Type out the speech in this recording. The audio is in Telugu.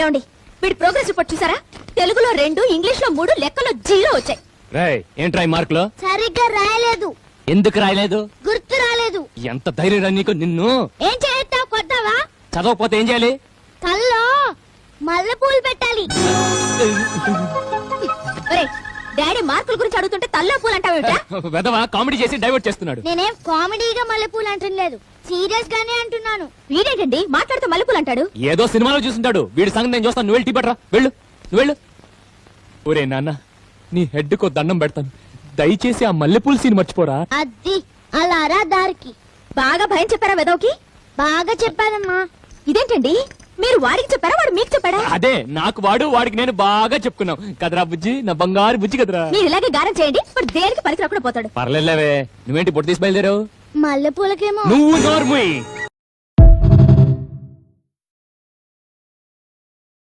ఏమండి వీడి ప్రోగ్రెస్ రిపోర్ట్ చూసారా? తెలుగులో 2, ఇంగ్లీష్ లో 3, లెక్కలో 0 వచ్చాయి. రేయ్ ఏంట్రా ఈ మార్కులు? సరిగ్గా రాయలేదు. ఎందుకు రాయలేదు? గుర్తు రాలేదు. ఎంత ధైర్యం రా నీకు? నిన్ను ఏం చేస్తావు? కొడతావా? చదవకపోతే ఏం చేయాలి? కల్లో మల్లెపూలు పెట్టాలి. ఒరేయ్, డాడీ మార్కుల గురించి అడుగుతుంటే తల్లో పూలు అంటావేమిటా? వెదవా కామెడీ చేసి డైవర్ట్ చేస్తున్నాడు. నేనేం కామెడీగా మల్లెపూలు అంటలేదు, సీరియస్ గానే అంటున్నాను. వీడేంటండి మాట్లాడితే మల్లెపూలు అంటాడు? ఏదో సినిమాలో చూస్తుంటాడు. వీడి సంగతి నేను చూస్తాను. నువ్వు వెళ్ళి టీ పట్టరా. వెళ్ళు నువ్వు వెళ్ళు. ఒరే నాన్న, నీ హెడ్ కో దండం పెడతాను. దయచేసి ఆ మల్లెపూల సీన్ మర్చిపోరా. అది అలా రా దారికి. బాగా భయం చెప్పారా వెదవకి? బాగా చెప్పానమ్మా. ఇదేంటండి మీరు వాడికి చెప్పారా, వాడు మీకు చెప్పాడా? అదే నాకు వాడు, వాడికి నేను బాగా చెప్పుకున్నాం కదరా బుజ్జి, నా బంగారు బుజ్జి కదరా. మీరు ఇలాగే గారం చేయండి, వాడు దేనికి పనికి రాకుండా పోతాడు. పర్లేదులేవే. నువ్వేంటి పొట్టు తీసి బయలుదేరావు? మల్లెపూలకేమో నువ్వు నోర్ముయ్.